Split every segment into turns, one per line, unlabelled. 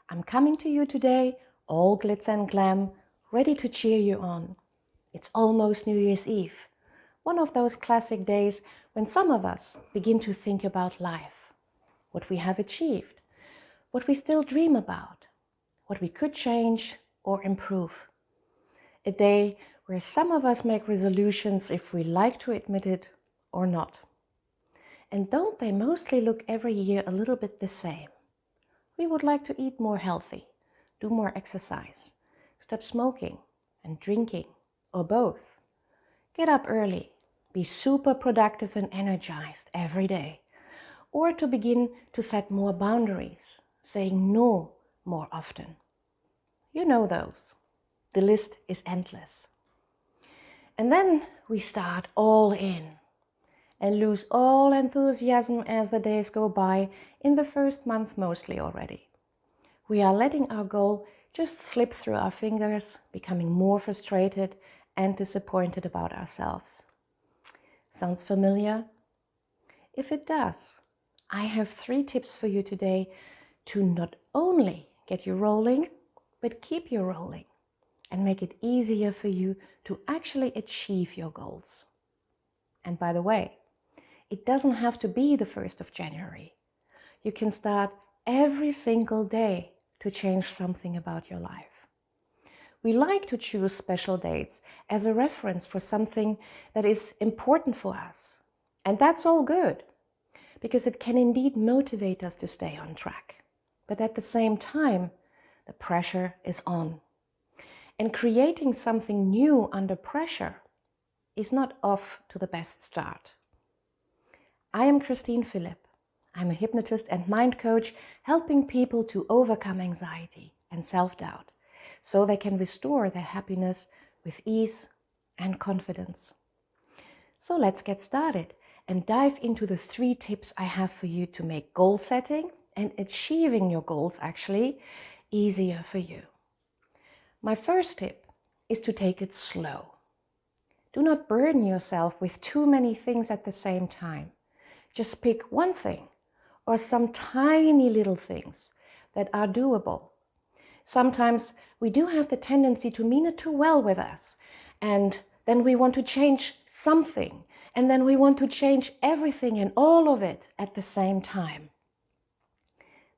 I'm coming to you today, all glitz and glam, ready to cheer you on. It's almost New Year's Eve, one of those classic days when some of us begin to think about life, what we have achieved, what we still dream about, what we could change or improve. A day where some of us make resolutions if we like to admit it or not. And don't they mostly look every year a little bit the same? We would like to eat more healthy, do more exercise, stop smoking and drinking, or both. Get up early, be super productive and energized every day. Or to begin to set more boundaries, saying no more often. You know those. The list is endless. And then we start all in and lose all enthusiasm as the days go by, in the first month mostly already. We are letting our goal just slip through our fingers, becoming more frustrated and disappointed about ourselves. Sounds familiar? If it does, I have 3 tips for you today to not only get you rolling, but keep you rolling and make it easier for you to actually achieve your goals. And by the way, it doesn't have to be the 1st of January. You can start every single day to change something about your life. We like to choose special dates as a reference for something that is important for us. And that's all good, because it can indeed motivate us to stay on track. But at the same time, the pressure is on. And creating something new under pressure is not off to the best start. I am Christine Philipp. I'm a hypnotist and mind coach, helping people to overcome anxiety and self-doubt so they can restore their happiness with ease and confidence. So let's get started and dive into the 3 tips I have for you to make goal setting and achieving your goals actually easier for you. My first tip is to take it slow. Do not burden yourself with too many things at the same time. Just pick one thing or some tiny little things that are doable. Sometimes we do have the tendency to mean it too well with us, and then we want to change something, and then we want to change everything and all of it at the same time.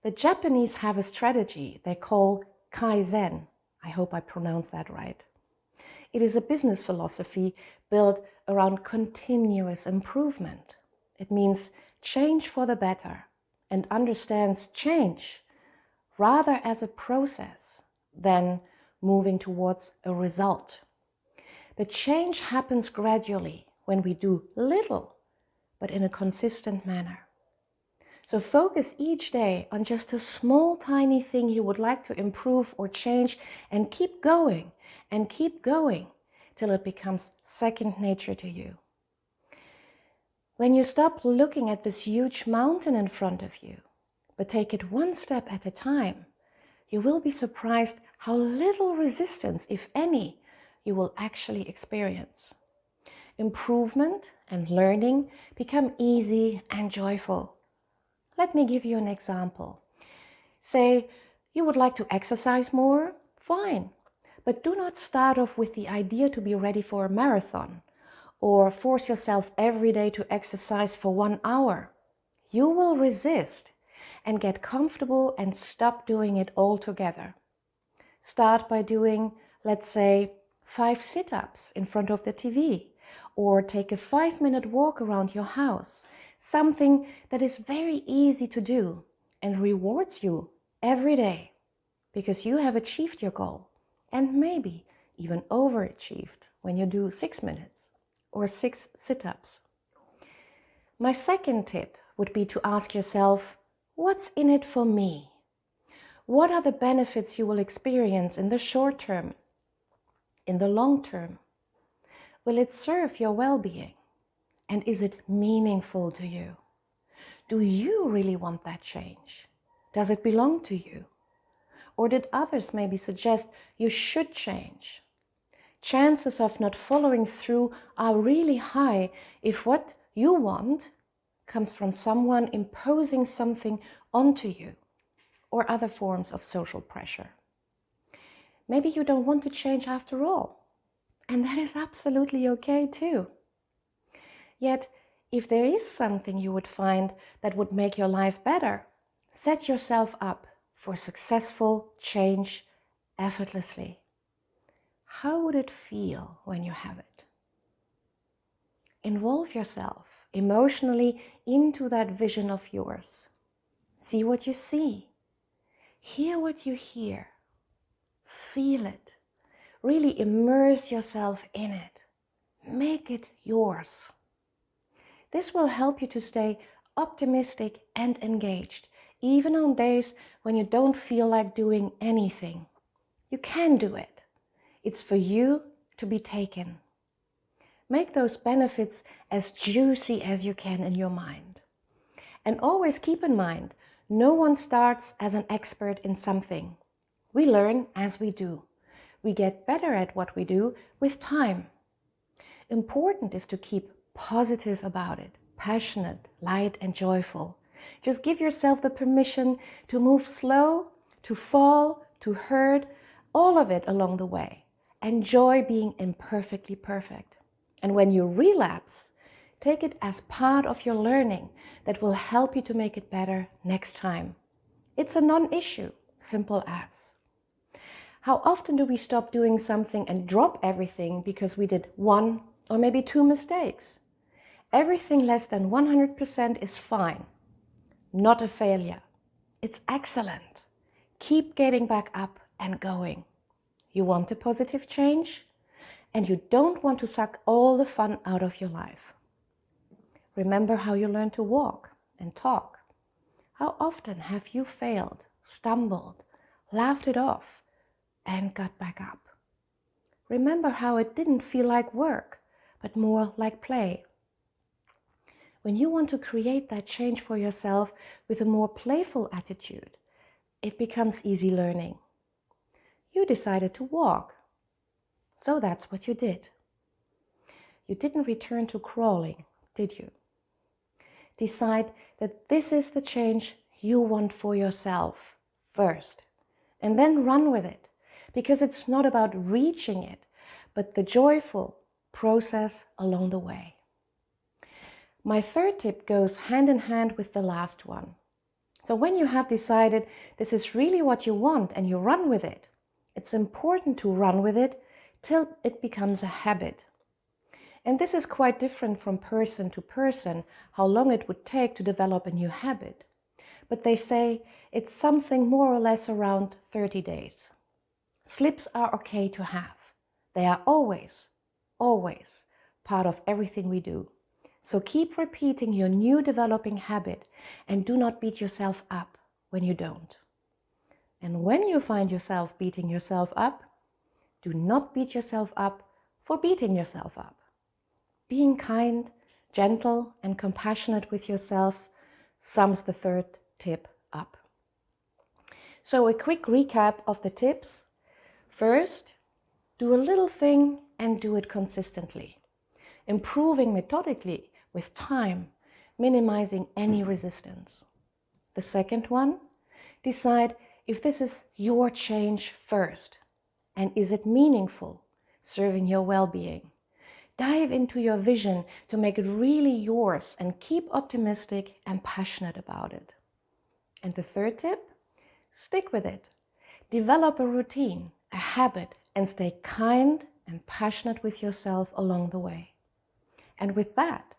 The Japanese have a strategy they call Kaizen. I hope I pronounced that right. It is a business philosophy built around continuous improvement. It means change for the better and understands change rather as a process than moving towards a result. The change happens gradually when we do little, but in a consistent manner. So focus each day on just a small, tiny thing you would like to improve or change, and keep going till it becomes second nature to you. When you stop looking at this huge mountain in front of you, but take it one step at a time, you will be surprised how little resistance, if any, you will actually experience. Improvement and learning become easy and joyful. Let me give you an example. Say you would like to exercise more, fine, but do not start off with the idea to be ready for a marathon or force yourself every day to exercise for 1 hour. You will resist and get comfortable and stop doing it altogether. Start by doing, let's say, 5 sit-ups in front of the TV, or take a 5-minute walk around your house, something that is very easy to do and rewards you every day because you have achieved your goal and maybe even overachieved when you do 6 minutes or 6 sit-ups. My second tip would be to ask yourself, what's in it for me? What are the benefits you will experience in the short term, in the long term? Will it serve your well-being? And is it meaningful to you? Do you really want that change? Does it belong to you? Or did others maybe suggest you should change? Chances of not following through are really high if what you want comes from someone imposing something onto you. or other forms of social pressure. Maybe you don't want to change after all, and that is absolutely okay too. Yet, if there is something you would find that would make your life better, set yourself up for successful change effortlessly. How would it feel when you have it? Involve yourself emotionally into that vision of yours. See what you see. Hear what you hear. Feel it. Really immerse yourself in it. Make it yours. This will help you to stay optimistic and engaged, even on days when you don't feel like doing anything. You can do it. It's for you to be taken. Make those benefits as juicy as you can in your mind. And always keep in mind, no one starts as an expert in something. We learn as we do. We get better at what we do with time. Important is to keep positive about it, passionate, light and joyful. Just give yourself the permission to move slow, to fall, to hurt, all of it along the way. Enjoy being imperfectly perfect. And when you relapse, take it as part of your learning that will help you to make it better next time. It's a non-issue, simple as. How often do we stop doing something and drop everything because we did one or maybe two mistakes? Everything less than 100% is fine, not a failure. It's excellent. Keep getting back up and going. You want a positive change, and you don't want to suck all the fun out of your life. Remember how you learned to walk and talk. How often have you failed, stumbled, laughed it off, and got back up? Remember how it didn't feel like work, but more like play. When you want to create that change for yourself with a more playful attitude, it becomes easy learning. You decided to walk, so that's what you did. You didn't return to crawling, did you? Decide that this is the change you want for yourself first, and then run with it, because it's not about reaching it, but the joyful process along the way. My third tip goes hand in hand with the last one. So when you have decided this is really what you want and you run with it, it's important to run with it till it becomes a habit. And this is quite different from person to person, how long it would take to develop a new habit. But they say it's something more or less around 30 days. Slips are okay to have. They are always part of everything we do. So keep repeating your new developing habit and do not beat yourself up when you don't. And when you find yourself beating yourself up, do not beat yourself up for beating yourself up. Being kind, gentle, and compassionate with yourself sums the third tip up. So a quick recap of the tips. First, do a little thing and do it consistently. Improving methodically with time, minimizing any resistance. The second one, decide if this is your change first, and is it meaningful, serving your well-being. Dive into your vision to make it really yours and keep optimistic and passionate about it. And the third tip, stick with it. Develop a routine, a habit, and stay kind and passionate with yourself along the way. And with that,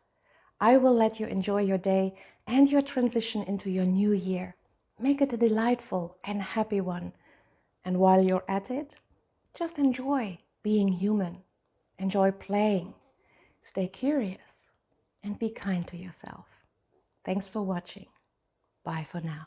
I will let you enjoy your day and your transition into your new year. Make it a delightful and happy one. And while you're at it, just enjoy being human. Enjoy playing. Stay curious and be kind to yourself. Thanks for watching. Bye for now.